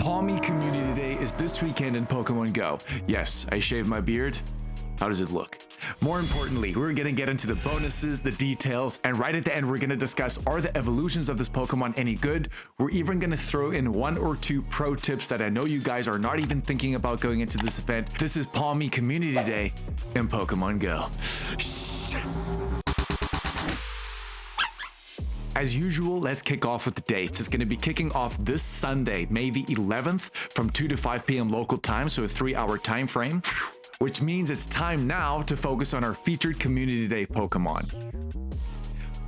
Pawmi Community Day is this weekend in Pokemon GO. Yes, I shaved my beard. How does it look? More importantly, we're gonna get into the bonuses, the details, and right at the end, we're gonna discuss, are the evolutions of this Pokemon any good? We're even gonna throw in 1 or 2 pro tips that I know you guys are not even thinking about going into this event. This is Pawmi Community Day in Pokemon GO. As usual, let's kick off with the dates. It's going to be kicking off this Sunday, May the 11th from 2 to 5 p.m. local time, so a 3-hour time frame, which means it's time now to focus on our featured Community Day Pokemon.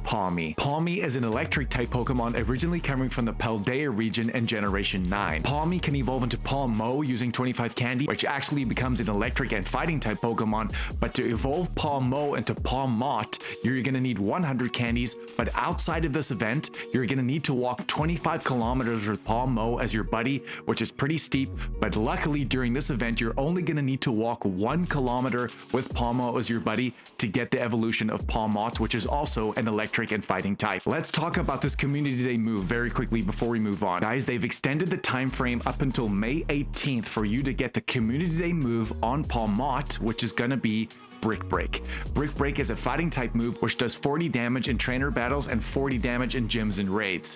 Pawmi. Pawmi is an electric type Pokemon originally coming from the Paldea region in Generation 9. Pawmi can evolve into Pawmo using 25 candy, which actually becomes an electric and fighting type Pokemon, but to evolve Pawmo into Pawmot, you're gonna need 100 candies, but outside of this event, you're gonna need to walk 25 kilometers with Pawmo as your buddy, which is pretty steep, but luckily during this event, you're only gonna need to walk 1 kilometer with Pawmo as your buddy to get the evolution of Pawmot, which is also an electric and fighting type. Let's talk about this Community Day move very quickly before we move on. Guys, they've extended the time frame up until May 18th for you to get the Community Day move on Pawmot, which is gonna be Brick Break. Brick Break is a fighting type move which does 40 damage in trainer battles and 40 damage in gyms and raids.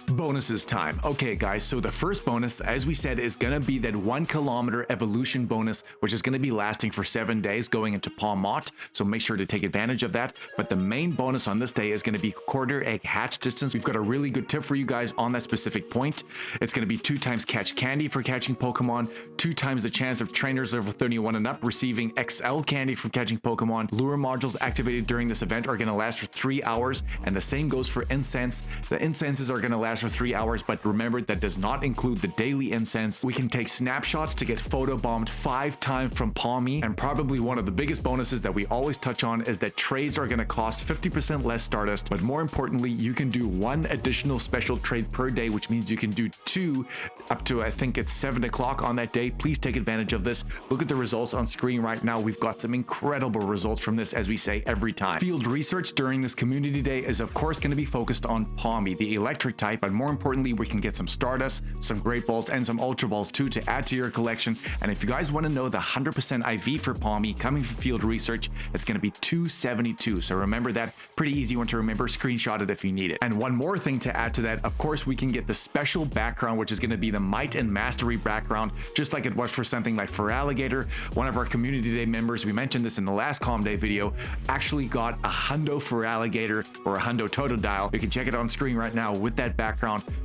Bonuses time. Okay guys, so the first bonus, as we said, is gonna be that 1 kilometer evolution bonus, which is gonna be lasting for 7 days going into Pawmot, so make sure to take advantage of that. But the main bonus on this day is gonna be quarter egg hatch distance. We've got a really good tip for you guys on that specific point. It's gonna be 2 times catch candy for catching Pokemon, 2 times the chance of trainers level 31 and up receiving XL candy from catching Pokemon. Lure modules activated during this event are gonna last for 3 hours, and the same goes for incense. The incenses are gonna last for 3 hours, but remember that does not include the daily incense. We can take snapshots to get photobombed 5 times from Pawmi, and probably one of the biggest bonuses that we always touch on is that trades are going to cost 50% less Stardust, but more importantly, you can do 1 additional special trade per day, which means you can do 2 up to, I think it's 7 o'clock on that day. Please take advantage of this. Look at the results on screen right now. We've got some incredible results from this, as we say every time. Field research during this Community Day is of course going to be focused on Pawmi, the electric type, but more importantly, we can get some Stardust, some Great Balls, and some Ultra Balls too to add to your collection. And if you guys want to know the 100% IV for Pawmi coming from field research, it's going to be 272. So remember that. Pretty easy one to remember. Screenshot it if you need it. And one more thing to add to that, of course, we can get the special background, which is going to be the Might and Mastery background, just like it was for something like Feraligatr. One of our Community Day members, we mentioned this in the last Calm Day video, actually got a Hundo Feraligatr or a Hundo Totodile. You can check it on screen right now with that background.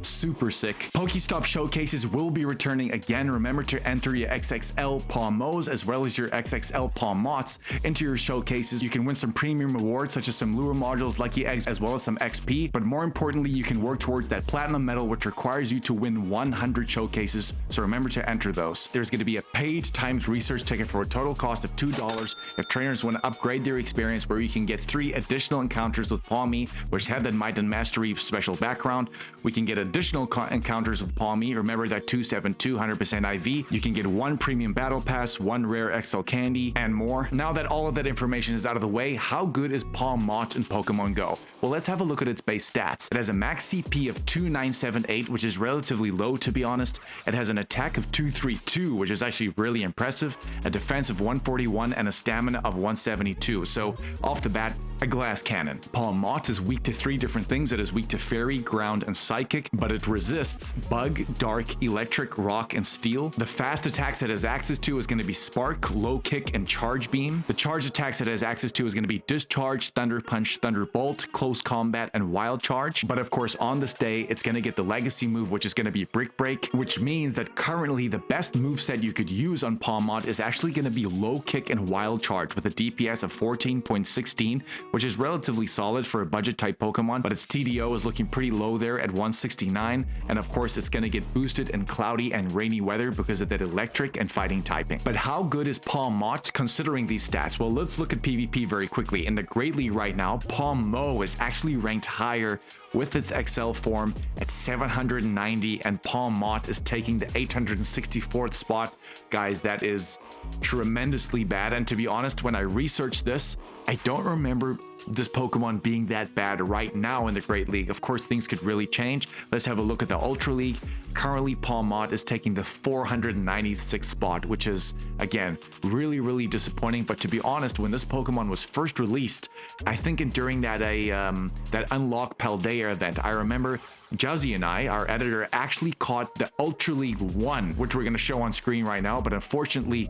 Super sick. Pokestop showcases will be returning again. Remember to enter your XXL Pawmos as well as your XXL Pawmots into your showcases. You can win some premium rewards such as some lure modules, lucky eggs, as well as some XP. But more importantly, you can work towards that platinum medal, which requires you to win 100 showcases. So remember to enter those. There's going to be a paid timed research ticket for a total cost of $2 if trainers want to upgrade their experience, where you can get 3 additional encounters with Pawmi, which have that Might and Mastery special background. We can get additional encounters with Pawmi. Remember that 272 100% IV. You can get 1 premium battle pass, 1 rare XL candy, and more. Now that all of that information is out of the way, how good is Pawmot in Pokemon GO? Well, let's have a look at its base stats. It has a max CP of 2978, which is relatively low to be honest. It has an attack of 232, which is actually really impressive, a defense of 141, and a stamina of 172. So off the bat, a glass cannon. Pawmot is weak to 3 different things. It is weak to fairy, ground, and psychic, but it resists bug, dark, electric, rock, and steel. The fast attacks it has access to is going to be Spark, Low Kick, and Charge Beam. The charge attacks it has access to is going to be Discharge, Thunder Punch, Thunderbolt, Close Combat, and Wild Charge. But of course, on this day, it's going to get the legacy move, which is going to be Brick Break, which means that currently the best moveset you could use on Pawmot is actually going to be Low Kick and Wild Charge with a DPS of 14.16, which is relatively solid for a budget type Pokemon, but its TDO is looking pretty low there at 169, and of course it's going to get boosted in cloudy and rainy weather because of that electric and fighting typing. But how good is Pawmot considering these stats? Well, let's look at PvP very quickly. In the Great League right now, Pawmo is actually ranked higher with its XL form at 790, and Pawmot is taking the 864th spot. Guys, that is tremendously bad, and to be honest, when I researched this, I don't remember this Pokemon being that bad right now in the Great League. Of course, things could really change. Let's have a look at the Ultra League. Currently, Pawmot is taking the 496th spot, which is, again, really disappointing. But to be honest, when this Pokemon was first released, I think during that Unlock Paldea event, I remember Juzzy and I, our editor, actually caught the Ultra League 1, which we're going to show on screen right now. But unfortunately,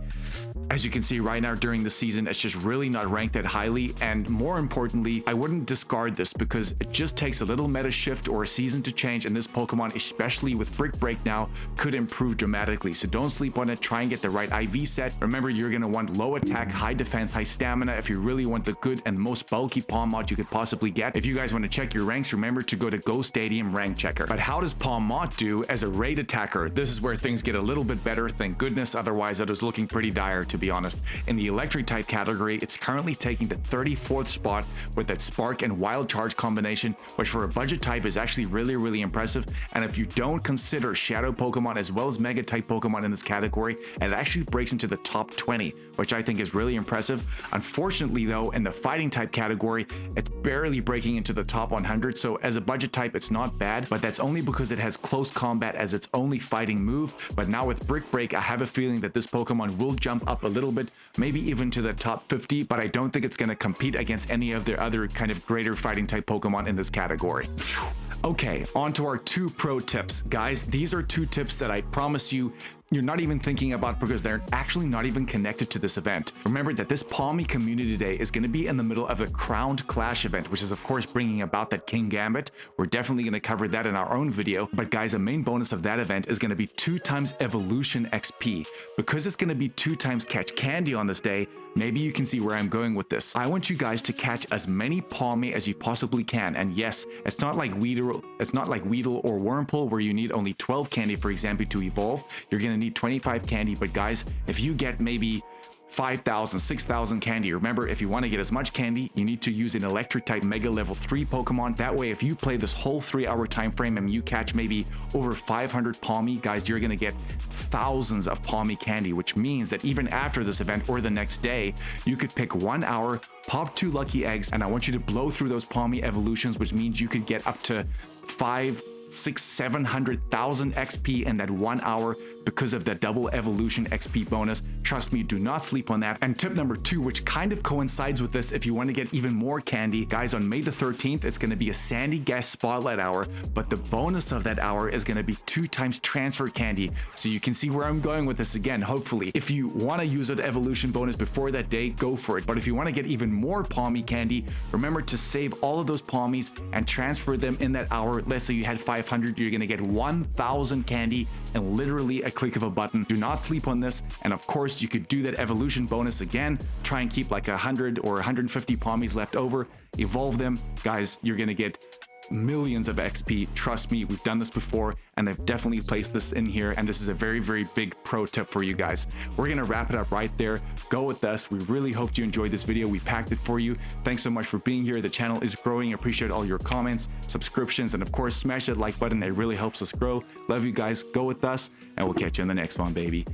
as you can see right now during the season, it's just really not ranked that highly. And more importantly, I wouldn't discard this because it just takes a little meta shift or a season to change. And this Pokemon, especially with Brick Break now, could improve dramatically. So don't sleep on it. Try and get the right IV set. Remember, you're going to want low attack, high defense, high stamina if you really want the good and most bulky Pawmot you could possibly get. If you guys want to check your ranks, remember to go to Go Stadium Rank Checker. But how does Pawmot do as a raid attacker? This is where things get a little bit better, thank goodness. Otherwise, it was looking pretty dire, to be honest. In the electric type category, it's currently taking the 34th spot with that Spark and Wild Charge combination, which for a budget type is actually really impressive. And if you don't consider Shadow Pokemon as well as Mega type Pokemon in this category, it actually breaks into the top 20, which I think is really impressive. Unfortunately though, in the fighting type category, it's barely breaking into the top 100. So as a budget type, it's not bad, but that's only because it has close combat as its only fighting move. But now with Brick Break, I have a feeling that this Pokemon will jump up a little bit, maybe even to the top 50, but I don't think it's going to compete against any of the other kind of greater fighting type Pokemon in this category. Okay, on to our 2 pro tips. Guys, these are 2 tips that I promise you're not even thinking about because they're actually not even connected to this event. Remember that this Pawmi Community Day is going to be in the middle of the Crowned Clash event, which is of course bringing about that King Gambit. We're definitely going to cover that in our own video. But guys, a main bonus of that event is going to be 2 times Evolution XP. Because it's going to be 2 times Catch Candy on this day, maybe you can see where I'm going with this. I want you guys to catch as many Pawmi as you possibly can. And yes, it's not like Weedle or Wurmple where you need only 12 candy, for example, to evolve. You're going to need 25 candy. But guys, if you get maybe 5,000, 6,000 candy. Remember, if you want to get as much candy, you need to use an electric type mega level 3 Pokemon. That way, if you play this whole 3-hour time frame and you catch maybe over 500 Pawmi, guys, you're going to get thousands of Pawmi candy, which means that even after this event or the next day, you could pick 1 hour, pop 2 lucky eggs, and I want you to blow through those Pawmi evolutions, which means you could get up to 5, 6, 700,000 XP in that 1 hour because of the double evolution XP bonus. Trust me, do not sleep on that. And tip number 2, which kind of coincides with this, if you want to get even more candy, guys, on May the 13th, it's going to be a Sandy Gas Spotlight Hour, but the bonus of that hour is going to be 2 times transfer candy. So you can see where I'm going with this again, hopefully. If you want to use an evolution bonus before that day, go for it. But if you want to get even more Pawmi candy, remember to save all of those Pawmis and transfer them in that hour. Let's say you had 500, you're going to get 1,000 candy and literally a click of a button. Do not sleep on this. And of course, you could do that evolution bonus again. Try and keep like 100 or 150 Pawmis left over. Evolve them. Guys, you're going to get millions of XP. Trust me, we've done this before and I've definitely placed this in here, and this is a very big pro tip for you guys. We're gonna wrap it up right there. Go with us. We really hope you enjoyed this video. We packed it for you. Thanks so much for being here. The channel is growing. Appreciate all your comments, subscriptions, and of course smash that like button. It really helps us grow. Love you guys. Go with us and we'll catch you in the next one, baby.